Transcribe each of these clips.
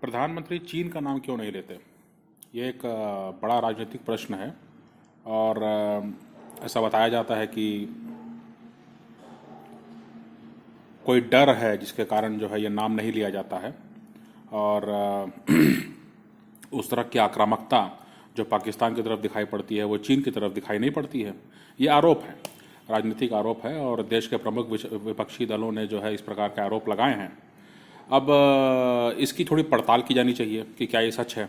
प्रधानमंत्री चीन का नाम क्यों नहीं लेते? ये एक बड़ा राजनीतिक प्रश्न है। और ऐसा बताया जाता है कि कोई डर है जिसके कारण जो है ये नाम नहीं लिया जाता है। और उस तरह की आक्रामकता जो पाकिस्तान की तरफ दिखाई पड़ती है वो चीन की तरफ दिखाई नहीं पड़ती है। ये आरोप है, राजनीतिक आरोप है, और देश के प्रमुख विपक्षी दलों ने जो है इस प्रकार के आरोप लगाए हैं। अब इसकी थोड़ी पड़ताल की जानी चाहिए कि क्या ये सच है।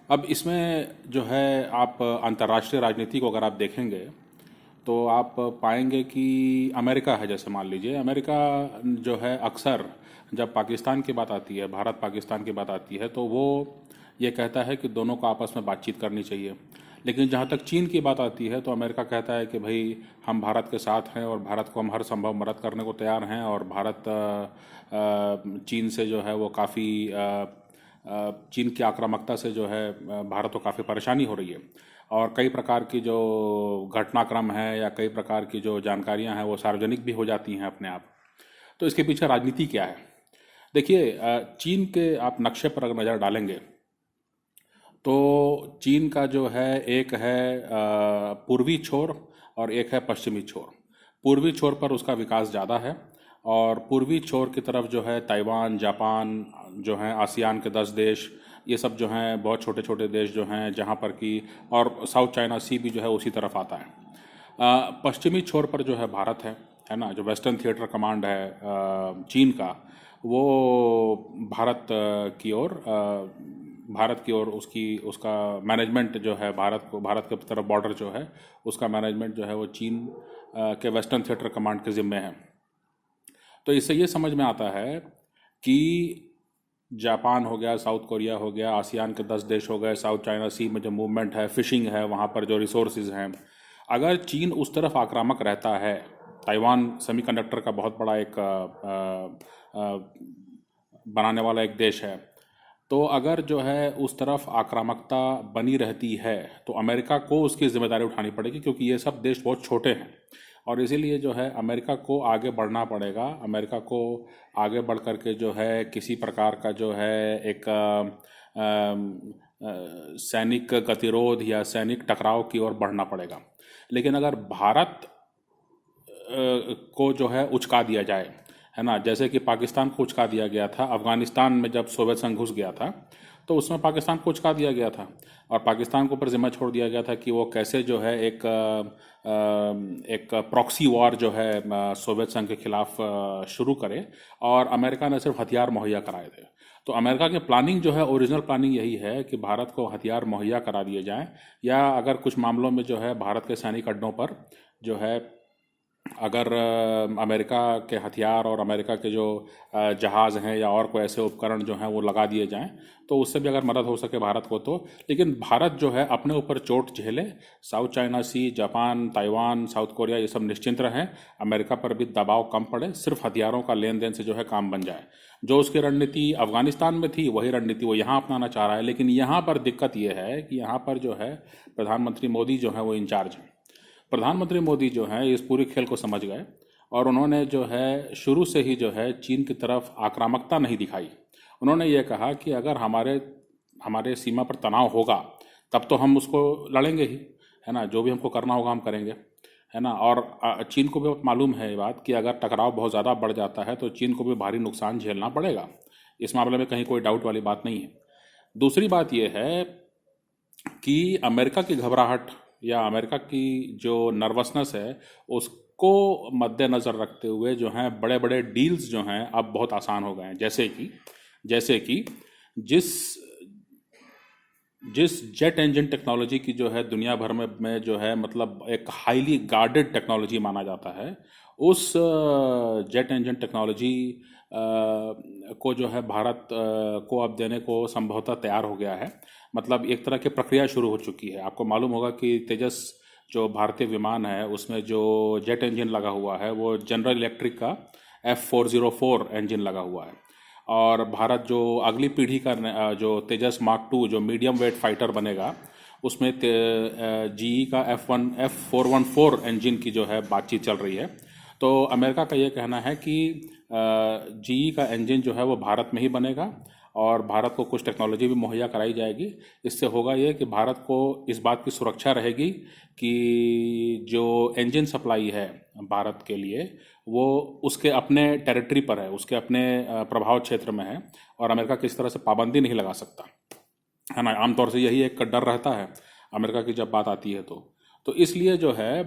अब इसमें जो है आप अंतर्राष्ट्रीय राजनीति को अगर आप देखेंगे तो आप पाएंगे कि अमेरिका है, जैसे मान लीजिए अमेरिका जो है अक्सर जब पाकिस्तान की बात आती है, भारत पाकिस्तान की बात आती है, तो वो ये कहता है कि दोनों को आपस में बातचीत करनी चाहिए। लेकिन जहाँ तक चीन की बात आती है तो अमेरिका कहता है कि भाई हम भारत के साथ हैं और भारत को हम हर संभव मदद करने को तैयार हैं, और भारत चीन से जो है वो काफ़ी चीन की आक्रामकता से जो है भारत को काफ़ी परेशानी हो रही है। और कई प्रकार की जो घटनाक्रम है या कई प्रकार की जो जानकारियां हैं वो सार्वजनिक भी हो जाती हैं अपने आप। तो इसके पीछे राजनीति क्या है? देखिए, चीन के आप नक्शे पर अगर नज़र डालेंगे तो चीन का जो है एक है पूर्वी छोर और एक है पश्चिमी छोर। पूर्वी छोर पर उसका विकास ज़्यादा है, और पूर्वी छोर की तरफ जो है ताइवान, जापान जो हैं, आसियान के 10 देश, ये सब जो हैं बहुत छोटे छोटे देश जो हैं, जहाँ पर कि और साउथ चाइना सी भी जो है उसी तरफ आता है। पश्चिमी छोर पर जो है भारत है ना, जो वेस्टर्न थिएटर कमांड है चीन का, वो भारत की ओर उसका मैनेजमेंट जो है, भारत के तरफ बॉर्डर जो है उसका मैनेजमेंट जो है वो चीन के वेस्टर्न थिएटर कमांड के ज़िम्मे है। तो इससे ये समझ में आता है कि जापान हो गया, साउथ कोरिया हो गया, आसियान के 10 देश हो गए, साउथ चाइना सी में जो मूवमेंट है, फिशिंग है, वहाँ पर जो रिसोर्सेज हैं, अगर चीन उस तरफ आक्रामक रहता है, ताइवान सेमीकंडक्टर का बहुत बड़ा एक बनाने वाला एक देश है, तो अगर जो है उस तरफ आक्रामकता बनी रहती है तो अमेरिका को उसकी जिम्मेदारी उठानी पड़ेगी, क्योंकि ये सब देश बहुत छोटे हैं। और इसीलिए जो है अमेरिका को आगे बढ़ना पड़ेगा। अमेरिका को आगे बढ़ कर के जो है किसी प्रकार का जो है एक सैनिक गतिरोध या सैनिक टकराव की ओर बढ़ना पड़ेगा। लेकिन अगर भारत को जो है उचका दिया जाए, है ना, जैसे कि पाकिस्तान को उचका दिया गया था अफ़गानिस्तान में जब सोवियत संघ घुस गया था, तो उसमें पाकिस्तान को उचका दिया गया था और पाकिस्तान के ऊपर जिम्मा छोड़ दिया गया था कि वो कैसे जो है एक प्रॉक्सी वॉर जो है सोवियत संघ के खिलाफ शुरू करे, और अमेरिका ने सिर्फ हथियार मुहैया कराए थे। तो अमेरिका की प्लानिंग जो है, ओरिजिनल प्लानिंग यही है कि भारत को हथियार मुहैया करा दिए जाएं, या अगर कुछ मामलों में जो है भारत के सैनिक अड्डों पर जो है अगर अमेरिका के हथियार और अमेरिका के जो जहाज़ हैं या और कोई ऐसे उपकरण जो हैं वो लगा दिए जाएं, तो उससे भी अगर मदद हो सके भारत को तो। लेकिन भारत जो है अपने ऊपर चोट झेले, साउथ चाइना सी, जापान, ताइवान, साउथ कोरिया, ये सब निश्चिंत रहें, अमेरिका पर भी दबाव कम पड़े, सिर्फ हथियारों का लेन देन से जो है काम बन जाए। जो उसकी रणनीति अफगानिस्तान में थी वही रणनीति वो यहाँ अपनाना चाह रहा है। लेकिन यहाँ पर दिक्कत ये है कि यहाँ पर जो है प्रधानमंत्री मोदी जो है वो इंचार्ज हैं। प्रधानमंत्री मोदी जो हैं इस पूरे खेल को समझ गए, और उन्होंने जो है शुरू से ही जो है चीन की तरफ आक्रामकता नहीं दिखाई। उन्होंने ये कहा कि अगर हमारे सीमा पर तनाव होगा तब तो हम उसको लड़ेंगे ही, है ना, जो भी हमको करना होगा हम करेंगे, है ना। और चीन को भी मालूम है ये बात कि अगर टकराव बहुत ज़्यादा बढ़ जाता है तो चीन को भी भारी नुकसान झेलना पड़ेगा। इस मामले में कहीं कोई डाउट वाली बात नहीं है। दूसरी बात यह है कि अमेरिका की घबराहट या अमेरिका की जो नर्वसनेस है उसको मद्देनज़र रखते हुए जो हैं बड़े बड़े डील्स जो हैं अब बहुत आसान हो गए हैं। जैसे कि जिस जेट इंजन टेक्नोलॉजी की जो है दुनिया भर में जो है मतलब एक हाईली गार्डेड टेक्नोलॉजी माना जाता है, उस जेट इंजन टेक्नोलॉजी को जो है भारत को अब देने को संभवतः तैयार हो गया है। मतलब एक तरह की प्रक्रिया शुरू हो चुकी है। आपको मालूम होगा कि तेजस जो भारतीय विमान है उसमें जो जेट इंजन लगा हुआ है वो जनरल इलेक्ट्रिक का F404 इंजन लगा हुआ है, और भारत जो अगली पीढ़ी का जो तेजस मार्क 2 जो मीडियम वेट फाइटर बनेगा उसमें GE का F414 इंजन की जो है बातचीत चल रही है। तो अमेरिका का ये कहना है कि GE का इंजन जो है वो भारत में ही बनेगा, और भारत को कुछ टेक्नोलॉजी भी मुहैया कराई जाएगी। इससे होगा ये कि भारत को इस बात की सुरक्षा रहेगी कि जो इंजन सप्लाई है भारत के लिए वो उसके अपने टेरिटरी पर है, उसके अपने प्रभाव क्षेत्र में है, और अमेरिका किसी तरह से पाबंदी नहीं लगा सकता है ना। आमतौर से यही एक डर रहता है अमेरिका की जब बात आती है तो इसलिए जो है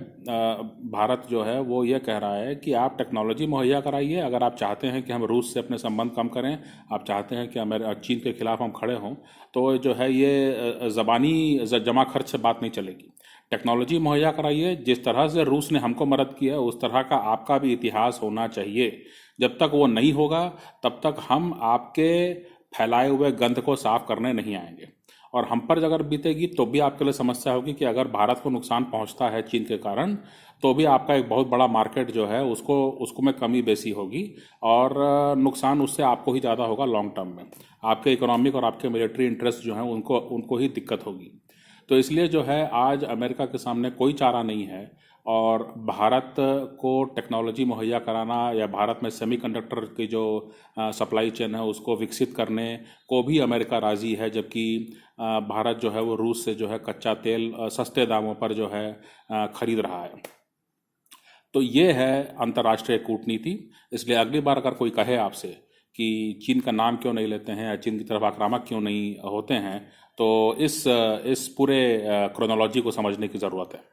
भारत जो है वो ये कह रहा है कि आप टेक्नोलॉजी मुहैया कराइए। अगर आप चाहते हैं कि हम रूस से अपने संबंध कम करें, आप चाहते हैं कि चीन के खिलाफ हम खड़े हों, तो जो है ये ज़बानी जमा खर्च से बात नहीं चलेगी। टेक्नोलॉजी मुहैया कराइए। जिस तरह से रूस ने हमको मदद किया उस तरह का आपका भी इतिहास होना चाहिए। जब तक वो नहीं होगा तब तक हम आपके फैलाए हुए गंध को साफ करने नहीं आएंगे। और हम पर अगर बीतेगी तो भी आपके लिए समस्या होगी कि अगर भारत को नुकसान पहुंचता है चीन के कारण, तो भी आपका एक बहुत बड़ा मार्केट जो है उसको में कमी बेसी होगी, और नुकसान उससे आपको ही ज़्यादा होगा लॉन्ग टर्म में। आपके इकोनॉमिक और आपके मिलिट्री इंटरेस्ट जो हैं उनको ही दिक्कत होगी। तो इसलिए जो है आज अमेरिका के सामने कोई चारा नहीं है, और भारत को टेक्नोलॉजी मुहैया कराना या भारत में सेमीकंडक्टर की जो सप्लाई चेन है उसको विकसित करने को भी अमेरिका राज़ी है। जबकि भारत जो है वो रूस से जो है कच्चा तेल सस्ते दामों पर जो है खरीद रहा है। तो ये है अंतर्राष्ट्रीय कूटनीति। इसलिए अगली बार अगर कोई कहे आपसे कि चीन का नाम क्यों नहीं लेते हैं या चीन की तरफ आक्रामक क्यों नहीं होते हैं, तो इस पूरे क्रोनोलॉजी को समझने की ज़रूरत है।